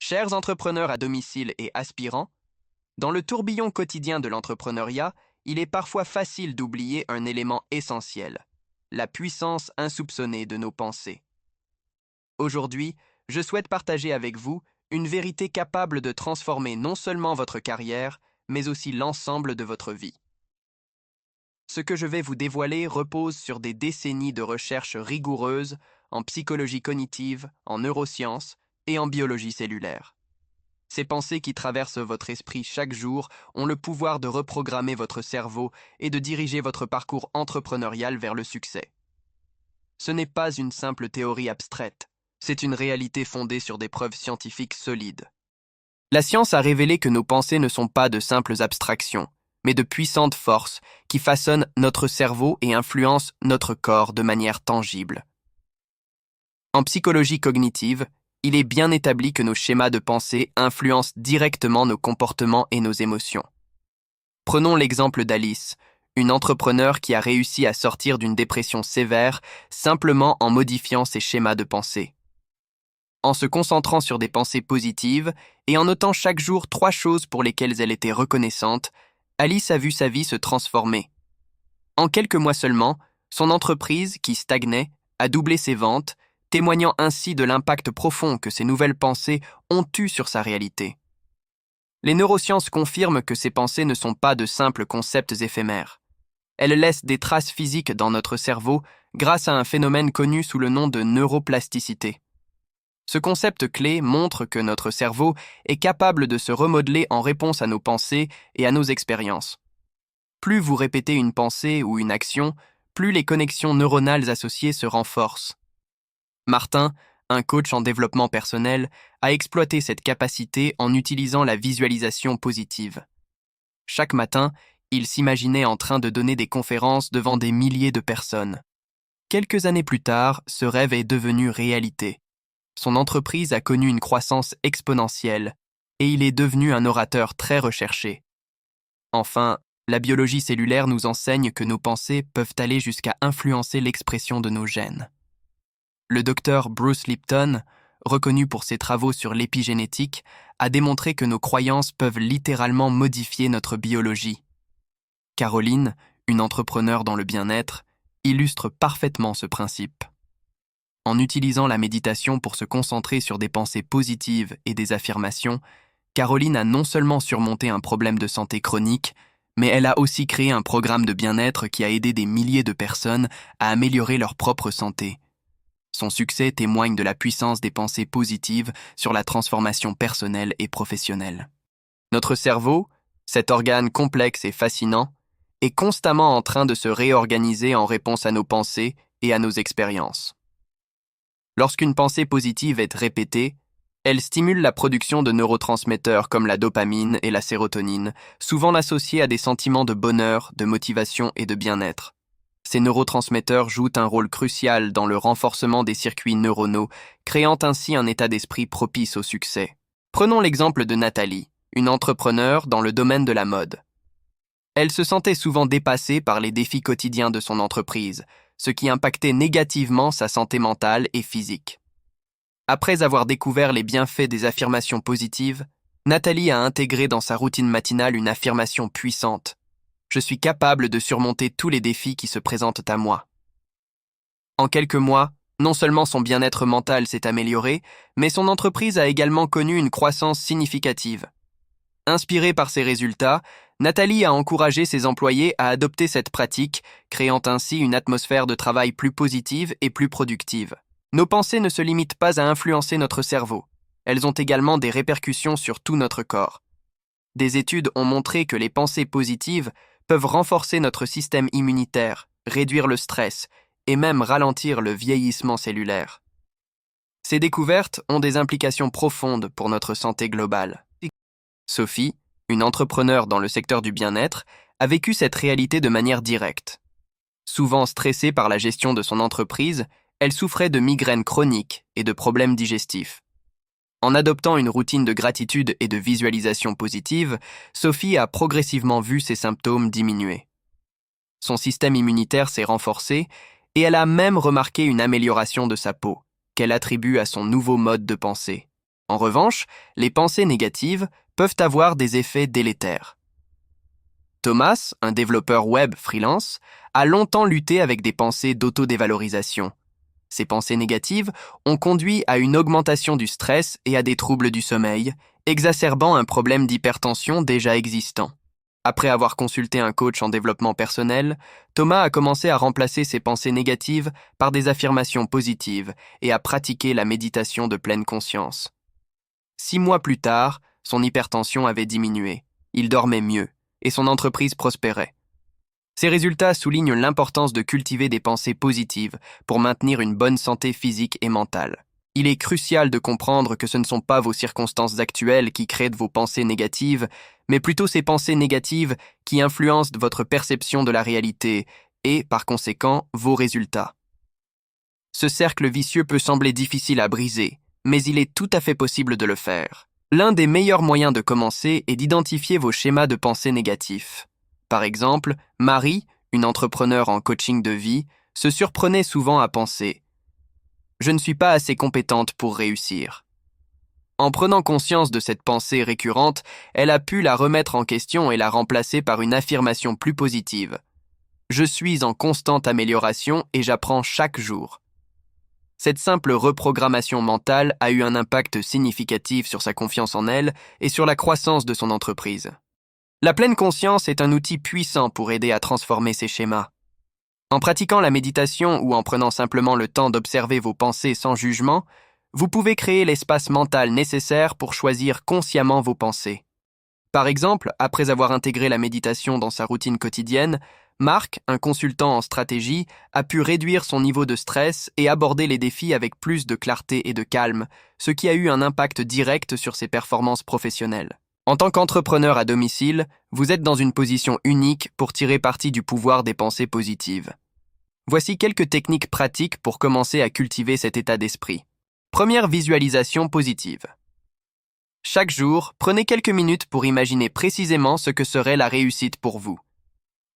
Chers entrepreneurs à domicile et aspirants, dans le tourbillon quotidien de l'entrepreneuriat, il est parfois facile d'oublier un élément essentiel, la puissance insoupçonnée de nos pensées. Aujourd'hui, je souhaite partager avec vous une vérité capable de transformer non seulement votre carrière, mais aussi l'ensemble de votre vie. Ce que je vais vous dévoiler repose sur des décennies de recherches rigoureuses en psychologie cognitive, en neurosciences et en biologie cellulaire. Ces pensées qui traversent votre esprit chaque jour ont le pouvoir de reprogrammer votre cerveau et de diriger votre parcours entrepreneurial vers le succès. Ce n'est pas une simple théorie abstraite, c'est une réalité fondée sur des preuves scientifiques solides. La science a révélé que nos pensées ne sont pas de simples abstractions, mais de puissantes forces qui façonnent notre cerveau et influencent notre corps de manière tangible. En psychologie cognitive, il est bien établi que nos schémas de pensée influencent directement nos comportements et nos émotions. Prenons l'exemple d'Alice, une entrepreneure qui a réussi à sortir d'une dépression sévère simplement en modifiant ses schémas de pensée. En se concentrant sur des pensées positives et en notant chaque jour 3 choses pour lesquelles elle était reconnaissante, Alice a vu sa vie se transformer. En quelques mois seulement, son entreprise, qui stagnait, a doublé ses ventes, témoignant ainsi de l'impact profond que ces nouvelles pensées ont eu sur sa réalité. Les neurosciences confirment que ces pensées ne sont pas de simples concepts éphémères. Elles laissent des traces physiques dans notre cerveau grâce à un phénomène connu sous le nom de neuroplasticité. Ce concept clé montre que notre cerveau est capable de se remodeler en réponse à nos pensées et à nos expériences. Plus vous répétez une pensée ou une action, plus les connexions neuronales associées se renforcent. Martin, un coach en développement personnel, a exploité cette capacité en utilisant la visualisation positive. Chaque matin, il s'imaginait en train de donner des conférences devant des milliers de personnes. Quelques années plus tard, ce rêve est devenu réalité. Son entreprise a connu une croissance exponentielle et il est devenu un orateur très recherché. Enfin, la biologie cellulaire nous enseigne que nos pensées peuvent aller jusqu'à influencer l'expression de nos gènes. Le docteur Bruce Lipton, reconnu pour ses travaux sur l'épigénétique, a démontré que nos croyances peuvent littéralement modifier notre biologie. Caroline, une entrepreneure dans le bien-être, illustre parfaitement ce principe. En utilisant la méditation pour se concentrer sur des pensées positives et des affirmations, Caroline a non seulement surmonté un problème de santé chronique, mais elle a aussi créé un programme de bien-être qui a aidé des milliers de personnes à améliorer leur propre santé. Son succès témoigne de la puissance des pensées positives sur la transformation personnelle et professionnelle. Notre cerveau, cet organe complexe et fascinant, est constamment en train de se réorganiser en réponse à nos pensées et à nos expériences. Lorsqu'une pensée positive est répétée, elle stimule la production de neurotransmetteurs comme la dopamine et la sérotonine, souvent associés à des sentiments de bonheur, de motivation et de bien-être. Ces neurotransmetteurs jouent un rôle crucial dans le renforcement des circuits neuronaux, créant ainsi un état d'esprit propice au succès. Prenons l'exemple de Nathalie, une entrepreneure dans le domaine de la mode. Elle se sentait souvent dépassée par les défis quotidiens de son entreprise, ce qui impactait négativement sa santé mentale et physique. Après avoir découvert les bienfaits des affirmations positives, Nathalie a intégré dans sa routine matinale une affirmation puissante. Je suis capable de surmonter tous les défis qui se présentent à moi. En quelques mois, non seulement son bien-être mental s'est amélioré, mais son entreprise a également connu une croissance significative. Inspirée par ces résultats, Nathalie a encouragé ses employés à adopter cette pratique, créant ainsi une atmosphère de travail plus positive et plus productive. Nos pensées ne se limitent pas à influencer notre cerveau. Elles ont également des répercussions sur tout notre corps. Des études ont montré que les pensées positives peuvent renforcer notre système immunitaire, réduire le stress et même ralentir le vieillissement cellulaire. Ces découvertes ont des implications profondes pour notre santé globale. Sophie, une entrepreneure dans le secteur du bien-être, a vécu cette réalité de manière directe. Souvent stressée par la gestion de son entreprise, elle souffrait de migraines chroniques et de problèmes digestifs. En adoptant une routine de gratitude et de visualisation positive, Sophie a progressivement vu ses symptômes diminuer. Son système immunitaire s'est renforcé et elle a même remarqué une amélioration de sa peau, qu'elle attribue à son nouveau mode de pensée. En revanche, les pensées négatives peuvent avoir des effets délétères. Thomas, un développeur web freelance, a longtemps lutté avec des pensées d'autodévalorisation. Ces pensées négatives ont conduit à une augmentation du stress et à des troubles du sommeil, exacerbant un problème d'hypertension déjà existant. Après avoir consulté un coach en développement personnel, Thomas a commencé à remplacer ses pensées négatives par des affirmations positives et à pratiquer la méditation de pleine conscience. 6 mois plus tard, son hypertension avait diminué, il dormait mieux et son entreprise prospérait. Ces résultats soulignent l'importance de cultiver des pensées positives pour maintenir une bonne santé physique et mentale. Il est crucial de comprendre que ce ne sont pas vos circonstances actuelles qui créent vos pensées négatives, mais plutôt ces pensées négatives qui influencent votre perception de la réalité et, par conséquent, vos résultats. Ce cercle vicieux peut sembler difficile à briser, mais il est tout à fait possible de le faire. L'un des meilleurs moyens de commencer est d'identifier vos schémas de pensée négatifs. Par exemple, Marie, une entrepreneure en coaching de vie, se surprenait souvent à penser « Je ne suis pas assez compétente pour réussir ». En prenant conscience de cette pensée récurrente, elle a pu la remettre en question et la remplacer par une affirmation plus positive. « Je suis en constante amélioration et j'apprends chaque jour ». Cette simple reprogrammation mentale a eu un impact significatif sur sa confiance en elle et sur la croissance de son entreprise. La pleine conscience est un outil puissant pour aider à transformer ces schémas. En pratiquant la méditation ou en prenant simplement le temps d'observer vos pensées sans jugement, vous pouvez créer l'espace mental nécessaire pour choisir consciemment vos pensées. Par exemple, après avoir intégré la méditation dans sa routine quotidienne, Marc, un consultant en stratégie, a pu réduire son niveau de stress et aborder les défis avec plus de clarté et de calme, ce qui a eu un impact direct sur ses performances professionnelles. En tant qu'entrepreneur à domicile, vous êtes dans une position unique pour tirer parti du pouvoir des pensées positives. Voici quelques techniques pratiques pour commencer à cultiver cet état d'esprit. Première visualisation positive. Chaque jour, prenez quelques minutes pour imaginer précisément ce que serait la réussite pour vous.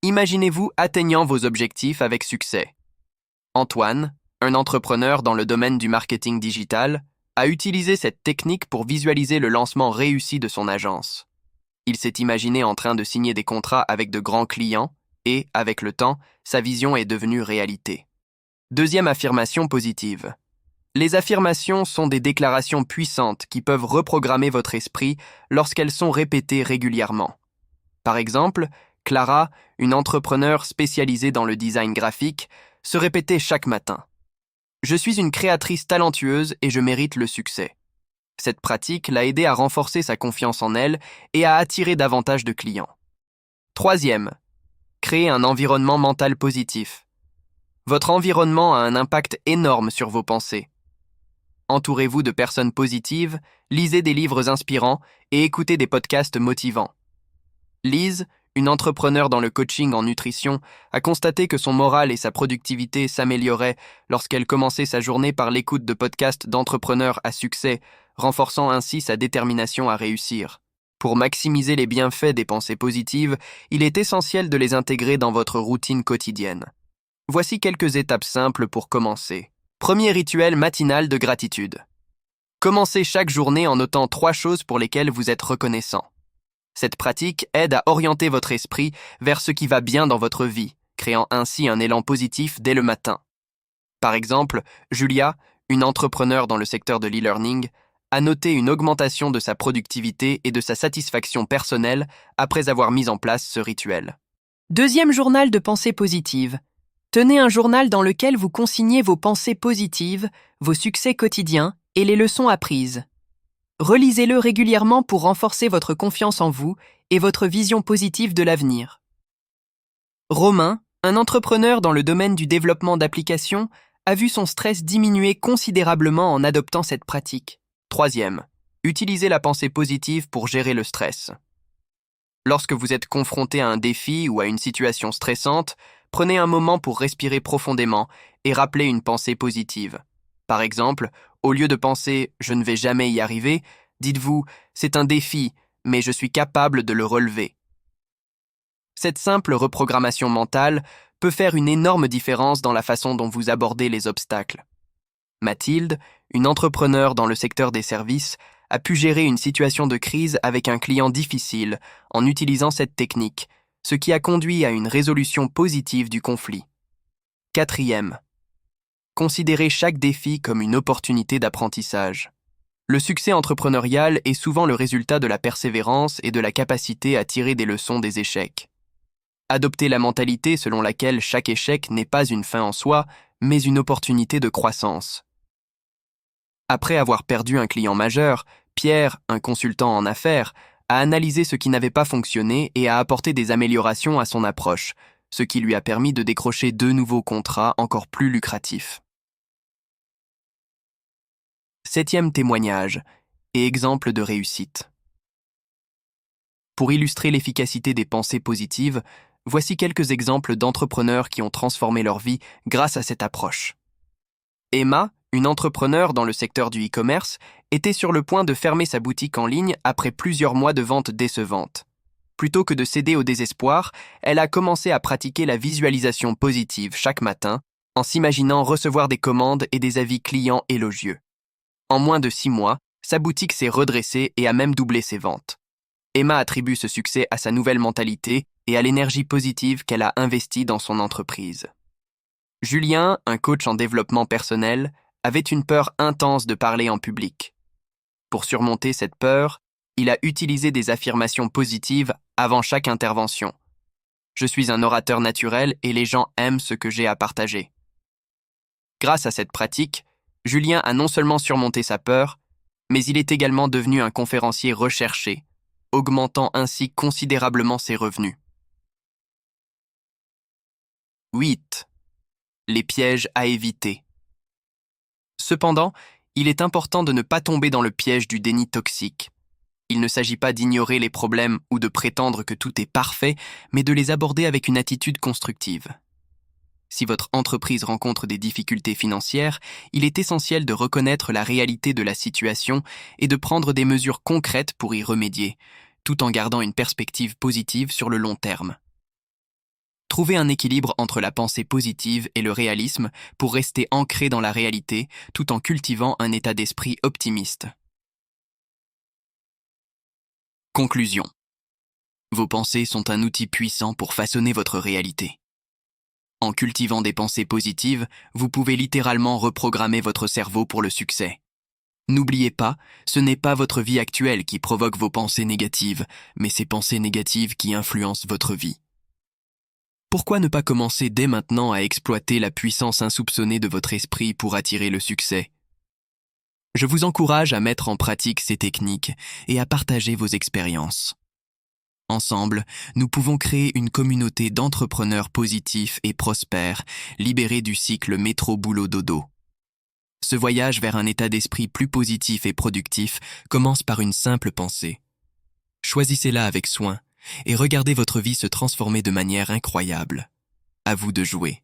Imaginez-vous atteignant vos objectifs avec succès. Antoine, un entrepreneur dans le domaine du marketing digital, a utilisé cette technique pour visualiser le lancement réussi de son agence. Il s'est imaginé en train de signer des contrats avec de grands clients et, avec le temps, sa vision est devenue réalité. Deuxième affirmation positive. Les affirmations sont des déclarations puissantes qui peuvent reprogrammer votre esprit lorsqu'elles sont répétées régulièrement. Par exemple, Clara, une entrepreneure spécialisée dans le design graphique, se répétait chaque matin. « Je suis une créatrice talentueuse et je mérite le succès ». Cette pratique l'a aidée à renforcer sa confiance en elle et à attirer davantage de clients. Troisième, créer un environnement mental positif. Votre environnement a un impact énorme sur vos pensées. Entourez-vous de personnes positives, lisez des livres inspirants et écoutez des podcasts motivants. Lise, une entrepreneure dans le coaching en nutrition, a constaté que son moral et sa productivité s'amélioraient lorsqu'elle commençait sa journée par l'écoute de podcasts d'entrepreneurs à succès, renforçant ainsi sa détermination à réussir. Pour maximiser les bienfaits des pensées positives, il est essentiel de les intégrer dans votre routine quotidienne. Voici quelques étapes simples pour commencer. Premier rituel matinal de gratitude. Commencez chaque journée en notant 3 choses pour lesquelles vous êtes reconnaissant. Cette pratique aide à orienter votre esprit vers ce qui va bien dans votre vie, créant ainsi un élan positif dès le matin. Par exemple, Julia, une entrepreneure dans le secteur de l'e-learning, a noté une augmentation de sa productivité et de sa satisfaction personnelle après avoir mis en place ce rituel. Deuxième journal de pensée positive. Tenez un journal dans lequel vous consignez vos pensées positives, vos succès quotidiens et les leçons apprises. Relisez-le régulièrement pour renforcer votre confiance en vous et votre vision positive de l'avenir. Romain, un entrepreneur dans le domaine du développement d'applications, a vu son stress diminuer considérablement en adoptant cette pratique. Troisième, utilisez la pensée positive pour gérer le stress. Lorsque vous êtes confronté à un défi ou à une situation stressante, prenez un moment pour respirer profondément et rappeler une pensée positive. Par exemple, au lieu de penser « je ne vais jamais y arriver », dites-vous « c'est un défi, mais je suis capable de le relever ». Cette simple reprogrammation mentale peut faire une énorme différence dans la façon dont vous abordez les obstacles. Mathilde, une entrepreneure dans le secteur des services, a pu gérer une situation de crise avec un client difficile en utilisant cette technique, ce qui a conduit à une résolution positive du conflit. 4e. Considérez chaque défi comme une opportunité d'apprentissage. Le succès entrepreneurial est souvent le résultat de la persévérance et de la capacité à tirer des leçons des échecs. Adoptez la mentalité selon laquelle chaque échec n'est pas une fin en soi, mais une opportunité de croissance. Après avoir perdu un client majeur, Pierre, un consultant en affaires, a analysé ce qui n'avait pas fonctionné et a apporté des améliorations à son approche, ce qui lui a permis de décrocher 2 nouveaux contrats encore plus lucratifs. 7e témoignage et exemple de réussite. Pour illustrer l'efficacité des pensées positives, voici quelques exemples d'entrepreneurs qui ont transformé leur vie grâce à cette approche. Emma, une entrepreneure dans le secteur du e-commerce, était sur le point de fermer sa boutique en ligne après plusieurs mois de ventes décevantes. Plutôt que de céder au désespoir, elle a commencé à pratiquer la visualisation positive chaque matin, en s'imaginant recevoir des commandes et des avis clients élogieux. En moins de 6 mois, sa boutique s'est redressée et a même doublé ses ventes. Emma attribue ce succès à sa nouvelle mentalité et à l'énergie positive qu'elle a investie dans son entreprise. Julien, un coach en développement personnel, avait une peur intense de parler en public. Pour surmonter cette peur, il a utilisé des affirmations positives avant chaque intervention. Je suis un orateur naturel et les gens aiment ce que j'ai à partager. Grâce à cette pratique, Julien a non seulement surmonté sa peur, mais il est également devenu un conférencier recherché, augmentant ainsi considérablement ses revenus. 8. Les pièges à éviter. Cependant, il est important de ne pas tomber dans le piège du déni toxique. Il ne s'agit pas d'ignorer les problèmes ou de prétendre que tout est parfait, mais de les aborder avec une attitude constructive. Si votre entreprise rencontre des difficultés financières, il est essentiel de reconnaître la réalité de la situation et de prendre des mesures concrètes pour y remédier, tout en gardant une perspective positive sur le long terme. Trouvez un équilibre entre la pensée positive et le réalisme pour rester ancré dans la réalité tout en cultivant un état d'esprit optimiste. Conclusion. Vos pensées sont un outil puissant pour façonner votre réalité. En cultivant des pensées positives, vous pouvez littéralement reprogrammer votre cerveau pour le succès. N'oubliez pas, ce n'est pas votre vie actuelle qui provoque vos pensées négatives, mais ces pensées négatives qui influencent votre vie. Pourquoi ne pas commencer dès maintenant à exploiter la puissance insoupçonnée de votre esprit pour attirer le succès? Je vous encourage à mettre en pratique ces techniques et à partager vos expériences. Ensemble, nous pouvons créer une communauté d'entrepreneurs positifs et prospères, libérés du cycle métro-boulot-dodo. Ce voyage vers un état d'esprit plus positif et productif commence par une simple pensée. Choisissez-la avec soin et regardez votre vie se transformer de manière incroyable. À vous de jouer.